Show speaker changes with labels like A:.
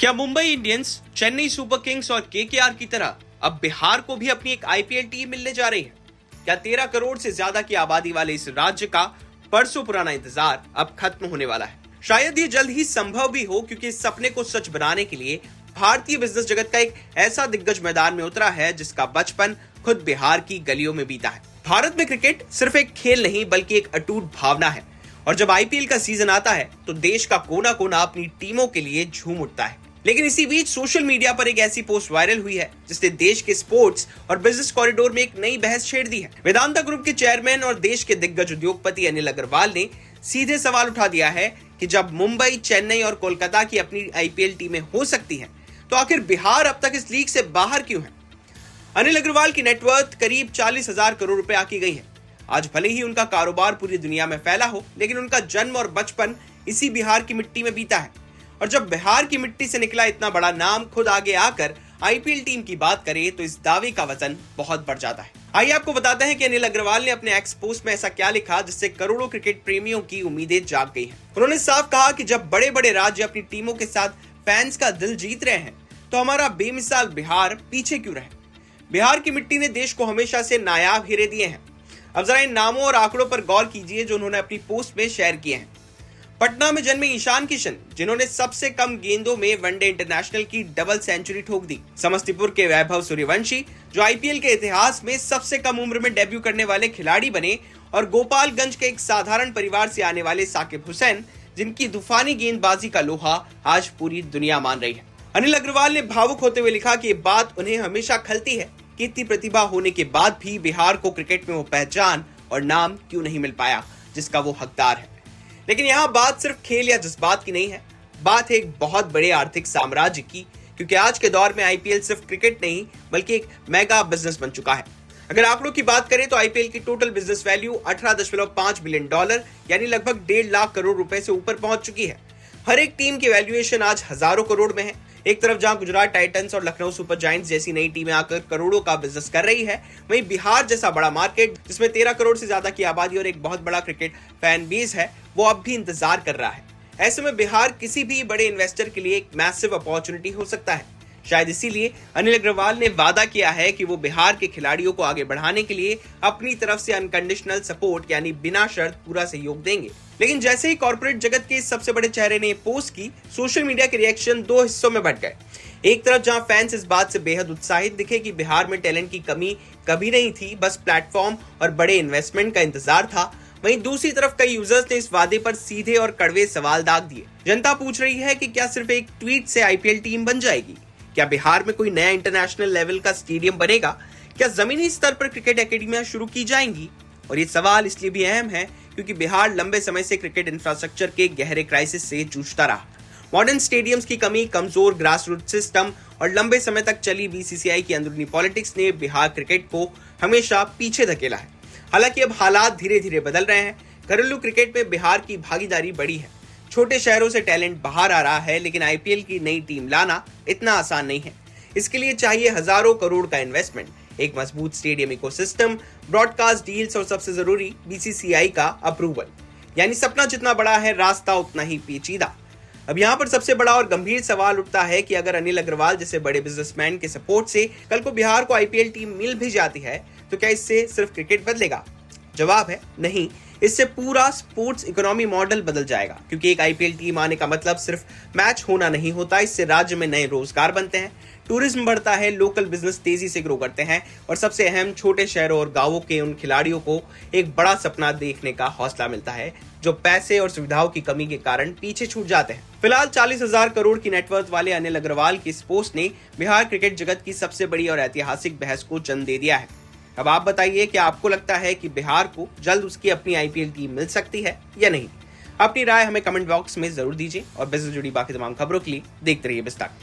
A: क्या Mumbai Indians, Chennai super Kings और KKR की तरह अब बिहार को भी अपनी एक आईपीएल टीम मिलने जा रही है? क्या 13 करोड़ से ज्यादा की आबादी वाले इस राज्य का बरसों पुराना इंतजार अब खत्म होने वाला है? शायद ये जल्द ही संभव भी हो, क्योंकि इस सपने को सच बनाने के लिए भारतीय बिजनेस जगत का एक ऐसा दिग्गज मैदान में उतरा है जिसका बचपन खुद बिहार की गलियों में बीता है। भारत में क्रिकेट सिर्फ एक खेल नहीं बल्कि एक अटूट भावना है, और जब आईपीएल का सीजन आता है तो देश का कोना कोना अपनी टीमों के लिए झूम उठता है। लेकिन इसी बीच सोशल मीडिया पर एक ऐसी पोस्ट वायरल हुई है जिसने देश के स्पोर्ट्स और बिजनेस कॉरिडोर में एक नई बहस छेड़ दी है। वेदांता ग्रुप के चेयरमैन और देश के दिग्गज उद्योगपति अनिल अग्रवाल ने सीधे सवाल उठा दिया है कि जब मुंबई, चेन्नई और कोलकाता की अपनी आईपीएल टीमें हो सकती हैं, तो आखिर बिहार अब तक इस लीग से बाहर क्यों है? अनिल अग्रवाल की नेटवर्थ करीब 40,000 करोड़ रुपए आकी गई है। आज भले ही उनका कारोबार पूरी दुनिया में फैला हो, लेकिन उनका जन्म और बचपन इसी बिहार की मिट्टी में बीता है। और जब बिहार की मिट्टी से निकला इतना बड़ा नाम खुद आगे आकर आईपीएल टीम की बात करे तो इस दावे का वजन बहुत बढ़ जाता है। आइए आपको बताते हैं कि अनिल अग्रवाल ने अपने एक्स पोस्ट में ऐसा क्या लिखा जिससे करोड़ों क्रिकेट प्रेमियों की उम्मीदें जाग गई हैं। उन्होंने साफ कहा कि जब बड़े बड़े राज्य अपनी टीमों के साथ फैंस का दिल जीत रहे हैं, तो हमारा बेमिसाल बिहार पीछे क्यों रहे? बिहार की मिट्टी ने देश को हमेशा से नायाब हीरे दिए हैं। अब जरा इन नामों और आंकड़ों पर गौर कीजिए जो उन्होंने अपनी पोस्ट में शेयर किए हैं। पटना में जन्मे ईशान किशन, जिन्होंने सबसे कम गेंदों में वनडे इंटरनेशनल की डबल सेंचुरी ठोक दी। समस्तीपुर के वैभव सूर्यवंशी, जो आईपीएल के इतिहास में सबसे कम उम्र में डेब्यू करने वाले खिलाड़ी बने। और गोपालगंज के एक साधारण परिवार से आने वाले साकिब हुसैन, जिनकी तूफानी गेंदबाजी का लोहा आज पूरी दुनिया मान रही है। अनिल अग्रवाल ने भावुक होते हुए लिखा कि ये बात उन्हें हमेशा खलती है कि इतनी प्रतिभा होने के बाद भी बिहार को क्रिकेट में वो पहचान और नाम क्यों नहीं मिल पाया जिसका वो हकदार है। लेकिन यहाँ बात सिर्फ खेल या जज्बात की नहीं है, बात है एक बहुत बड़े आर्थिक साम्राज्य की, क्योंकि आज के दौर में आईपीएल सिर्फ क्रिकेट नहीं बल्कि एक मेगा बिजनेस बन चुका है। अगर आंकड़ों की बात करें तो आईपीएल की total business value 18.5 billion dollar यानी लगभग 1.5 लाख करोड़ रुपए से ऊपर पहुंच चुकी है। हर एक टीम की वैल्यूएशन आज हजारों करोड़ में है। एक तरफ जहां गुजरात टाइटंस और लखनऊ सुपर जायंट्स जैसी नई टीमें आकर करोड़ों का बिजनेस कर रही है, वहीं बिहार जैसा बड़ा मार्केट जिसमें 13 करोड़ से ज्यादा की आबादी और एक बहुत बड़ा क्रिकेट फैन बेस है, वो अब भी इंतजार कर रहा है। ऐसे में बिहार किसी भी बड़े इन्वेस्टर के लिए एक मैसिव अपॉर्चुनिटी हो सकता है। शायद इसीलिए अनिल अग्रवाल ने वादा किया है कि वो बिहार के खिलाड़ियों को आगे बढ़ाने के लिए अपनी तरफ से अनकंडीशनल सपोर्ट यानी बिना शर्त पूरा सहयोग देंगे। लेकिन जैसे ही कॉर्पोरेट जगत के सबसे बड़े चेहरे ने पोस्ट की, सोशल मीडिया के रिएक्शन दो हिस्सों में बंट गए। एक तरफ जहां फैंस इस बात से बेहद उत्साहित दिखे कि बिहार में टैलेंट की कमी कभी नहीं थी, बस प्लेटफॉर्म और बड़े इन्वेस्टमेंट का इंतजार था, वहीं दूसरी तरफ कई यूजर्स ने इस वादे पर सीधे और कड़वे सवाल दाग दिए। जनता पूछ रही है कि क्या सिर्फ एक ट्वीट से आईपीएल टीम बन जाएगी? क्या बिहार में कोई नया इंटरनेशनल लेवल का स्टेडियम बनेगा? क्या जमीनी स्तर पर क्रिकेट एकेडमियां शुरू की जाएंगी? और ये सवाल इसलिए भी अहम है क्योंकि बिहार लंबे समय से क्रिकेट इंफ्रास्ट्रक्चर के गहरे क्राइसिस से जूझता रहा। मॉडर्न स्टेडियम्स की कमी, कमजोर ग्रासरूट सिस्टम और लंबे समय तक चली बीसीसीआई की अंदरूनी पॉलिटिक्स ने बिहार क्रिकेट को हमेशा पीछे धकेला है। हालांकि अब हालात धीरे धीरे बदल रहे हैं। घरेलू क्रिकेट में बिहार की भागीदारी बढ़ी है। छोटे शहरों से टैलेंट बाहर आ रहा है, लेकिन आईपीएल की नई टीम लाना इतना आसान नहीं है। इसके लिए चाहिए हजारों करोड़ का इन्वेस्टमेंट, एक मजबूत स्टेडियम इकोसिस्टम, ब्रॉडकास्ट डील्स और सबसे जरूरी बीसीसीआई का अप्रूवल। यानी सपना जितना बड़ा है, रास्ता उतना ही पेचीदा। अब यहाँ पर सबसे बड़ा और गंभीर सवाल उठता है कि अगर अनिल अग्रवाल जैसे बड़े बिजनेसमैन के सपोर्ट से कल को बिहार को आईपीएल टीम मिल भी जाती है, तो क्या इससे सिर्फ क्रिकेट बदलेगा? जवाब है नहीं। इससे पूरा स्पोर्ट्स इकोनॉमी मॉडल बदल जाएगा, क्योंकि एक आईपीएल टीम आने का मतलब सिर्फ मैच होना नहीं होता। इससे राज्य में नए रोजगार बनते हैं, टूरिज्म बढ़ता है, लोकल बिजनेस तेजी से ग्रो करते हैं और सबसे अहम, छोटे शहरों और गांवों के उन खिलाड़ियों को एक बड़ा सपना देखने का हौसला मिलता है जो पैसे और सुविधाओं की कमी के कारण पीछे छूट जाते हैं। फिलहाल 40,000 करोड़ की नेटवर्थ वाले अनिल अग्रवाल की इस पोस्ट ने बिहार क्रिकेट जगत की सबसे बड़ी और ऐतिहासिक बहस को जन्म दे दिया है। अब आप बताइए, क्या आपको लगता है कि बिहार को जल्द उसकी अपनी आईपीएल टीम मिल सकती है या नहीं? अपनी राय हमें कमेंट बॉक्स में जरूर दीजिए और बिजनेस जुड़ी बाकी तमाम खबरों के लिए देखते रहिए बिस्तार।